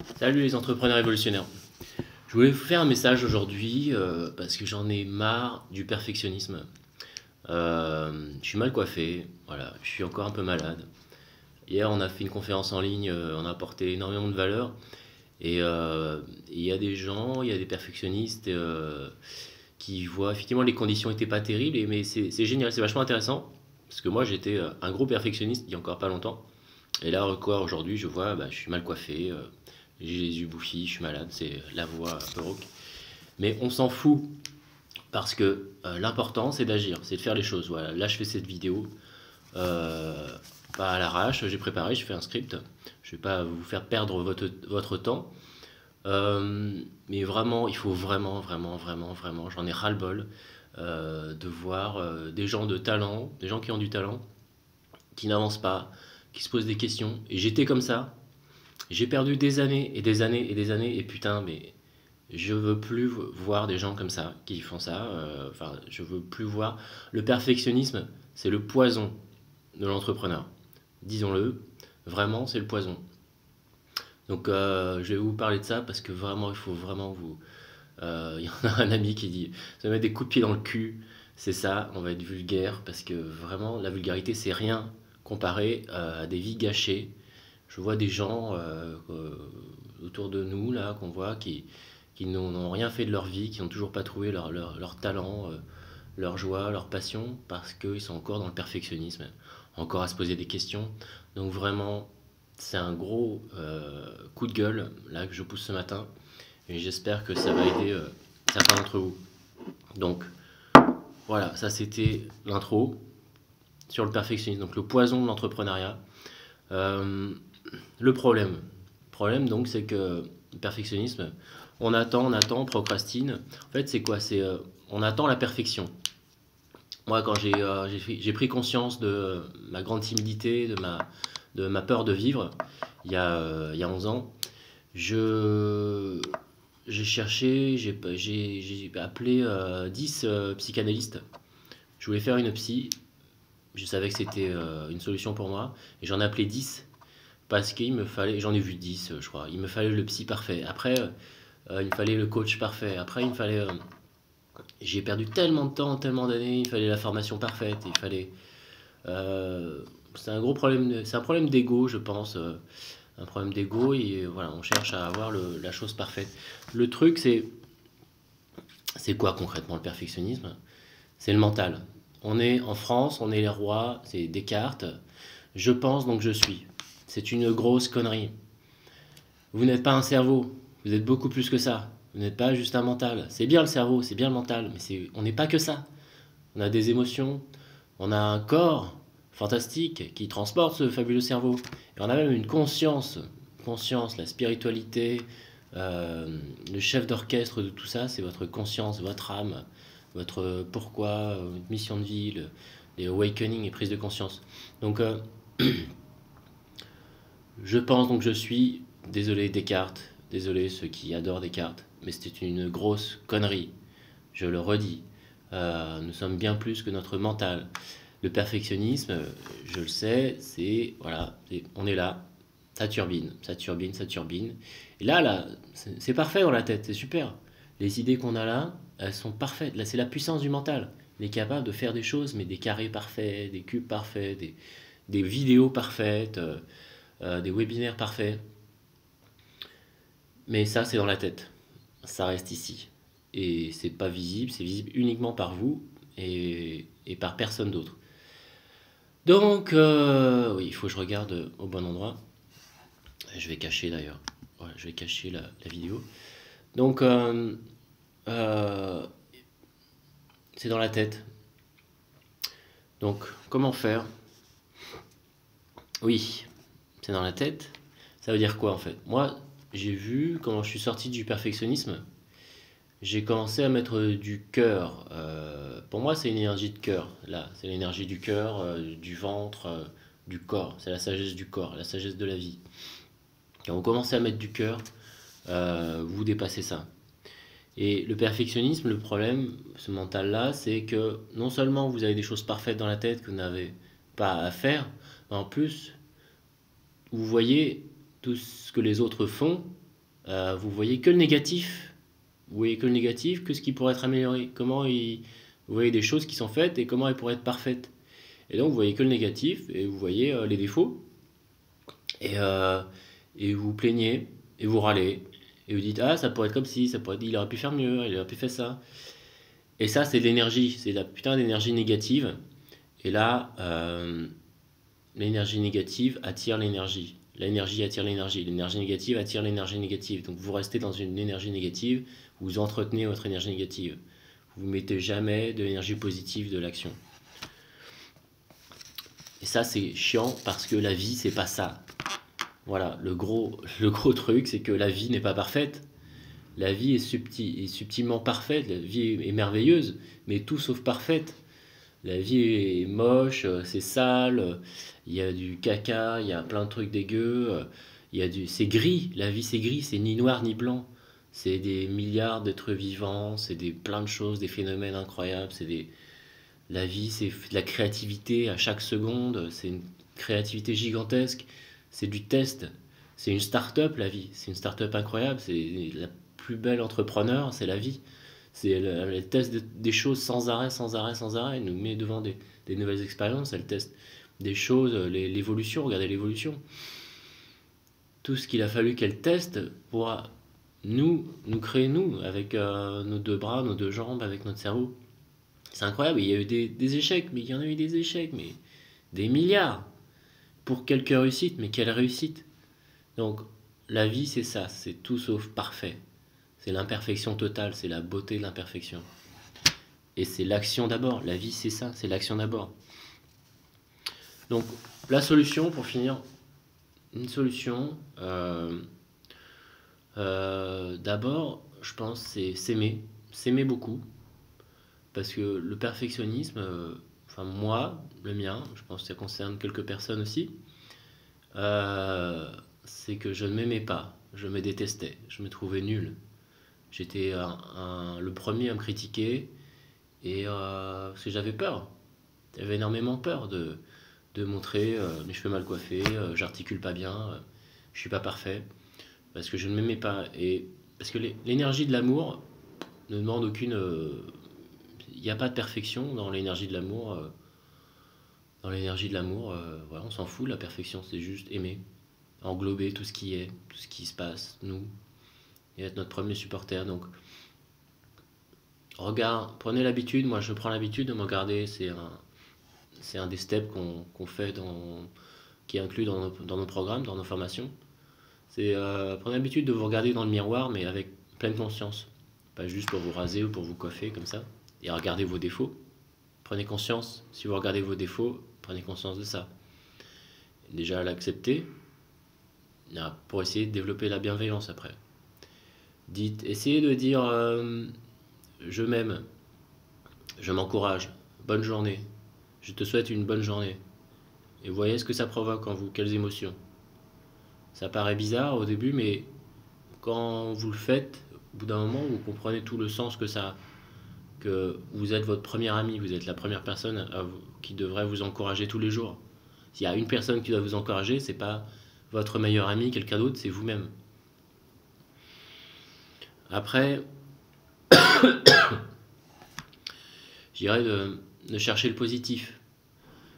Salut les entrepreneurs révolutionnaires. Je voulais vous faire un message aujourd'hui parce que j'en ai marre du perfectionnisme. Je suis mal coiffé, voilà, je suis encore un peu malade. Hier, on a fait une conférence en ligne, on a apporté énormément de valeur et il y a des gens, il y a des perfectionnistes qui voient effectivement les conditions n'étaient pas terribles, mais c'est génial, c'est vachement intéressant parce que moi j'étais un gros perfectionniste il y a encore pas longtemps. Et là encore aujourd'hui, je vois, je suis mal coiffé, j'ai les yeux bouffis, je suis malade, c'est la voix un peu rauque. Mais on s'en fout parce que l'important c'est d'agir, c'est de faire les choses. Voilà, là je fais cette vidéo, euh, pas à l'arrache, j'ai préparé, j'ai fait un script. Je vais pas vous faire perdre votre temps. Mais vraiment, il faut vraiment, j'en ai ras-le-bol de voir des gens de talent, des gens qui ont du talent, qui n'avancent pas, qui se posent des questions. Et j'étais comme ça. J'ai perdu des années et des années et des années. Et putain, mais je veux plus voir des gens comme ça qui font ça. Enfin, je veux plus voir. Le perfectionnisme, c'est le poison de l'entrepreneur. Disons-le, vraiment, c'est le poison. Donc, je vais vous parler de ça parce que vraiment, il faut vraiment vous. Il y en a un ami qui dit ça va mettre des coups de pied dans le cul. C'est ça, on va être vulgaire parce que vraiment, la vulgarité, c'est rien comparé à des vies gâchées. Je vois des gens autour de nous, là, qu'on voit, qui n'ont rien fait de leur vie, qui n'ont toujours pas trouvé leur talent, leur joie, leur passion, parce qu'ils sont encore dans le perfectionnisme, encore à se poser des questions. Donc vraiment, c'est un gros coup de gueule, là, que je pousse ce matin, et j'espère que ça va aider certains d'entre vous. Donc voilà, ça c'était l'intro sur le perfectionnisme, donc le poison de l'entrepreneuriat. Euh, le problème donc, c'est que le perfectionnisme, on attend, on procrastine. En fait, c'est quoi? C'est on attend la perfection. Moi, quand j'ai pris conscience de ma grande timidité, de ma peur de vivre, il y a 11 ans, je, j'ai cherché, j'ai appelé 10 psychanalystes. Je voulais faire une psy, je savais que c'était une solution pour moi, et j'en ai appelé 10 parce qu'il me fallait, j'en ai vu 10, je crois, il me fallait le psy parfait. Après, il me fallait le coach parfait. Après, il me fallait. J'ai perdu tellement de temps, tellement d'années, il fallait la formation parfaite, il fallait. C'est un gros problème, c'est un problème d'ego, je pense. Un problème d'ego, et voilà, on cherche à avoir la chose parfaite. Le truc, c'est quoi concrètement le perfectionnisme? C'est le mental. On est en France, on est les rois, c'est Descartes. Je pense donc je suis. C'est une grosse connerie. Vous n'êtes pas un cerveau, vous êtes beaucoup plus que ça. Vous n'êtes pas juste un mental. C'est bien le cerveau, c'est bien le mental, mais on n'est pas que ça. On a des émotions, on a un corps fantastique qui transporte ce fabuleux cerveau. Et on a même une conscience, la spiritualité, le chef d'orchestre de tout ça, c'est votre conscience, votre âme, votre pourquoi, votre mission de vie, les awakening et prise de conscience. Donc, je pense donc je suis, désolé Descartes, désolé ceux qui adorent Descartes, mais c'était une grosse connerie. Je le redis. Nous sommes bien plus que notre mental. Le perfectionnisme, je le sais, c'est voilà, on est là, ça turbine, ça turbine, ça turbine. Et là, c'est parfait dans la tête, c'est super. Les idées qu'on a là, elles sont parfaites. Là, c'est la puissance du mental. Il est capable de faire des choses, mais des carrés parfaits, des cubes parfaits, des vidéos parfaites, des webinaires parfaits. Mais ça, c'est dans la tête. Ça reste ici. Et c'est pas visible, c'est visible uniquement par vous et par personne d'autre. Donc, oui, il faut que je regarde au bon endroit. Je vais cacher d'ailleurs. Ouais, je vais cacher la vidéo. Donc, euh, c'est dans la tête. Donc, comment faire? Oui, c'est dans la tête. Ça veut dire quoi en fait? Moi, j'ai vu quand je suis sorti du perfectionnisme, j'ai commencé à mettre du cœur. Pour moi, c'est une énergie de cœur. Là, c'est l'énergie du cœur, du ventre, du corps. C'est la sagesse du corps, la sagesse de la vie. Quand vous commencez à mettre du cœur, vous dépassez ça. Et le perfectionnisme, le problème, ce mental-là, c'est que non seulement vous avez des choses parfaites dans la tête que vous n'avez pas à faire, mais en plus, vous voyez tout ce que les autres font vous voyez que le négatif. Vous voyez que le négatif, que ce qui pourrait être amélioré. Vous voyez des choses qui sont faites et comment elles pourraient être parfaites. Et donc vous voyez que le négatif et vous voyez les défauts. Et, euh, et vous vous plaignez et vous râlez. Et vous dites, ah, ça pourrait être comme si, ça pourrait être, il aurait pu faire mieux, il aurait pu faire ça. Et ça, c'est de l'énergie, c'est la putain d'énergie négative. Et là, l'énergie négative attire l'énergie. L'énergie attire l'énergie. L'énergie négative attire l'énergie négative. Donc vous restez dans une énergie négative, vous entretenez votre énergie négative. Vous ne mettez jamais de l'énergie positive de l'action. Et ça, c'est chiant parce que la vie, c'est pas ça. Voilà, le gros truc, c'est que la vie n'est pas parfaite. La vie est subtilement parfaite, la vie est merveilleuse, mais tout sauf parfaite. La vie est moche, c'est sale, il y a du caca, il y a plein de trucs dégueux, c'est gris, la vie c'est gris, c'est ni noir ni blanc. C'est des milliards d'êtres vivants, plein de choses, des phénomènes incroyables, la vie c'est de la créativité à chaque seconde, c'est une créativité gigantesque, c'est du test, c'est une start-up la vie, c'est une start-up incroyable, c'est la plus belle entrepreneur, c'est la vie. Elle teste des choses sans arrêt, sans arrêt, sans arrêt. Elle nous met devant des nouvelles expériences. Elle teste des choses, l'évolution. Regardez l'évolution. Tout ce qu'il a fallu qu'elle teste pour nous créer, nous, avec nos deux bras, nos deux jambes, avec notre cerveau. C'est incroyable. Il y a eu des échecs, mais il y en a eu des échecs, mais des milliards. Pour quelques réussites, mais quelle réussite. Donc, la vie, c'est ça. C'est tout sauf parfait. C'est l'imperfection totale, c'est la beauté de l'imperfection. Et c'est l'action d'abord. La vie, c'est ça, c'est l'action d'abord. Donc, la solution, pour finir, une solution, d'abord, je pense, c'est s'aimer. S'aimer beaucoup. Parce que le perfectionnisme, enfin moi, le mien, je pense que ça concerne quelques personnes aussi, c'est que je ne m'aimais pas. Je me détestais. Je me trouvais nul. J'étais le premier à me critiquer et parce que j'avais peur. J'avais énormément peur de montrer mes cheveux mal coiffés, j'articule pas bien, je suis pas parfait, parce que je ne m'aimais pas. Et parce que l'énergie de l'amour ne demande aucune. Il n'y a pas de perfection dans l'énergie de l'amour. Dans l'énergie de l'amour, voilà, on s'en fout, la perfection, c'est juste aimer, englober tout ce qui est, tout ce qui se passe, nous, et être notre premier supporter. Donc, prenez l'habitude, moi je prends l'habitude de me regarder, c'est un des steps qu'on fait, qui est inclus dans nos programmes, dans nos formations. C'est prenez l'habitude de vous regarder dans le miroir, mais avec pleine conscience. Pas juste pour vous raser ou pour vous coiffer comme ça, et regarder vos défauts. Prenez conscience, si vous regardez vos défauts, prenez conscience de ça. Déjà l'accepter, pour essayer de développer la bienveillance après. Essayez de dire je m'aime, je m'encourage, bonne journée, je te souhaite une bonne journée. Et voyez ce que ça provoque en vous, quelles émotions. Ça paraît bizarre au début, mais quand vous le faites, au bout d'un moment, vous comprenez tout le sens que ça a. Que vous êtes votre premier ami, vous êtes la première personne qui devrait vous encourager tous les jours. S'il y a une personne qui doit vous encourager, c'est pas votre meilleur ami, quelqu'un d'autre, c'est vous-même. Après, je dirais de chercher le positif.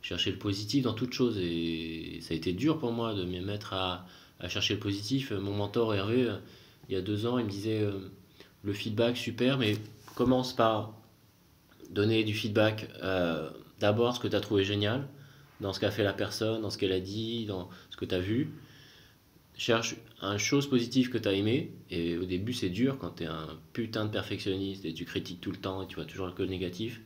Chercher le positif dans toute chose. Et ça a été dur pour moi de me mettre à chercher le positif. Mon mentor Hervé, il y a 2 ans, il me disait le feedback, super, mais commence par donner du feedback. D'abord, ce que tu as trouvé génial, dans ce qu'a fait la personne, dans ce qu'elle a dit, dans ce que tu as vu. Cherche une chose positive que tu as aimé. Et au début, c'est dur quand tu es un putain de perfectionniste et tu critiques tout le temps et tu vois toujours le négatif,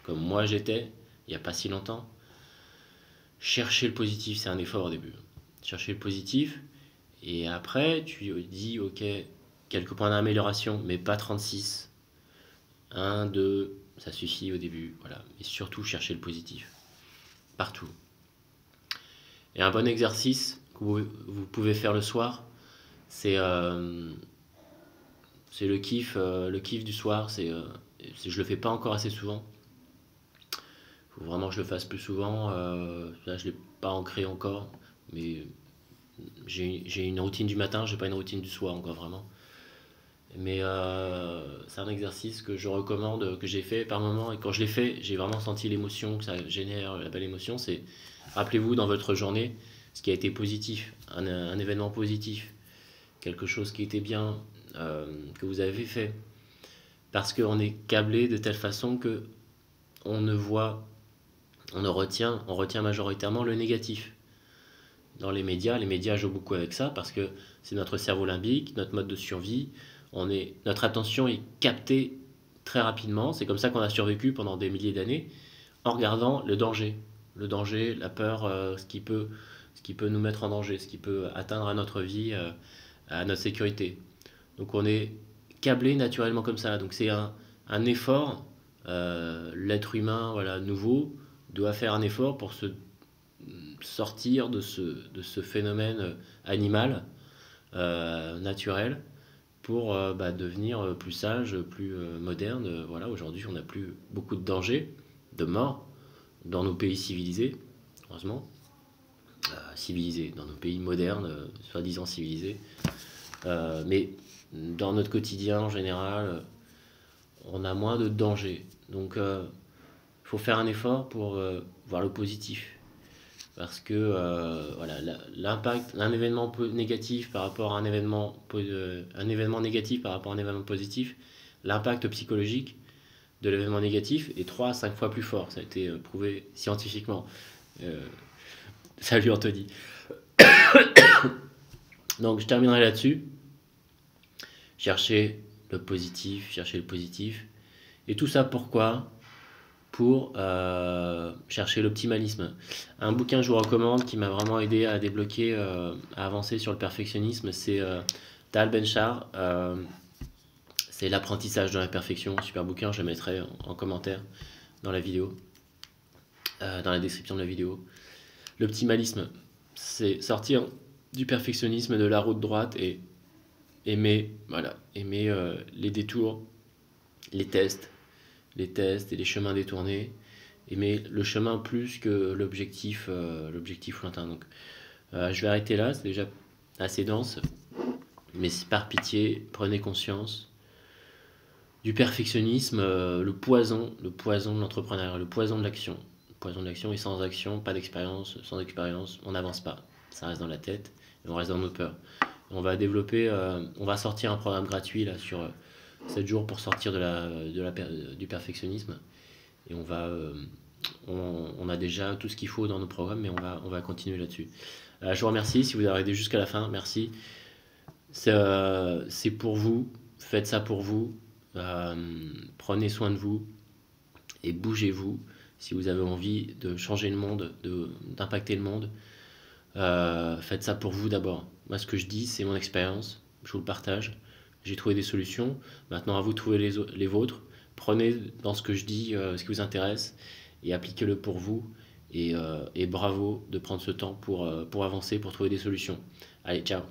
comme moi j'étais il n'y a pas si longtemps. Chercher le positif, c'est un effort au début. Chercher le positif, et après, tu dis, ok, quelques points d'amélioration, mais pas 36. 1, 2, ça suffit au début, voilà. Et surtout, chercher le positif. Partout. Et un bon exercice que vous pouvez faire le soir, c'est le kiff du soir. Je le fais pas encore assez souvent. Faut vraiment que je le fasse plus souvent. Là, je l'ai pas ancré encore, mais j'ai une routine du matin, j'ai pas une routine du soir encore vraiment. Mais c'est un exercice que je recommande, que j'ai fait par moment. Et quand je l'ai fait, j'ai vraiment senti l'émotion que ça génère, la belle émotion. C'est, rappelez-vous dans votre journée ce qui a été positif, un événement positif, quelque chose qui était bien, que vous avez fait. Parce qu'on est câblé de telle façon que on ne voit, on retient majoritairement le négatif. Dans les médias jouent beaucoup avec ça parce que c'est notre cerveau limbique, notre mode de survie. Notre attention est captée très rapidement. C'est comme ça qu'on a survécu pendant des milliers d'années en regardant le danger. Le danger, la peur, ce qui peut nous mettre en danger, ce qui peut atteindre à notre vie, à notre sécurité. Donc on est câblé naturellement comme ça. Donc c'est un effort. L'être humain, voilà, nouveau, doit faire un effort pour se sortir de ce phénomène animal, naturel, pour devenir plus sage, plus moderne. Voilà, aujourd'hui, on n'a plus beaucoup de dangers, de morts, dans nos pays civilisés, heureusement. Civilisés, dans nos pays modernes, soi-disant civilisés. Mais dans notre quotidien, en général, on a moins de dangers. Donc, il faut faire un effort pour voir le positif. Parce que voilà, l'impact, un événement négatif par rapport à un événement négatif par rapport à un événement positif, l'impact psychologique de l'événement négatif est 3 à 5 fois plus fort. Ça a été prouvé scientifiquement. Euh, Salut Anthony. Donc je terminerai là-dessus. Chercher le positif, chercher le positif. Et tout ça pourquoi? Pour chercher l'optimalisme. Un bouquin que je vous recommande qui m'a vraiment aidé à débloquer, à avancer sur le perfectionnisme, c'est Tal Ben-Shahar. C'est l'apprentissage de la perfection. Super bouquin, je le mettrai en commentaire dans la vidéo, dans la description de la vidéo. L'optimalisme, c'est sortir du perfectionnisme, de la route droite et aimer, voilà, aimer les détours, les tests et les chemins détournés, aimer le chemin plus que l'objectif lointain. Donc, je vais arrêter là, c'est déjà assez dense, mais par pitié, prenez conscience du perfectionnisme, le poison de l'entrepreneuriat, le poison de l'action. Le poison de l'action, et sans action, pas d'expérience, sans expérience, on n'avance pas. Ça reste dans la tête et on reste dans nos peurs. On va développer, on va sortir un programme gratuit là sur 7 jours pour sortir du perfectionnisme. Et on a déjà tout ce qu'il faut dans nos programmes, mais on va continuer là-dessus. Je vous remercie, si vous avez arrêté jusqu'à la fin, merci. C'est pour vous, faites ça pour vous. Prenez soin de vous et bougez-vous si vous avez envie de changer le monde, d'impacter le monde. Faites ça pour vous d'abord. Moi, ce que je dis, c'est mon expérience, je vous le partage. J'ai trouvé des solutions. Maintenant, à vous de trouver les vôtres. Prenez dans ce que je dis ce qui vous intéresse et appliquez-le pour vous. Et bravo de prendre ce temps pour avancer, pour trouver des solutions. Allez, ciao!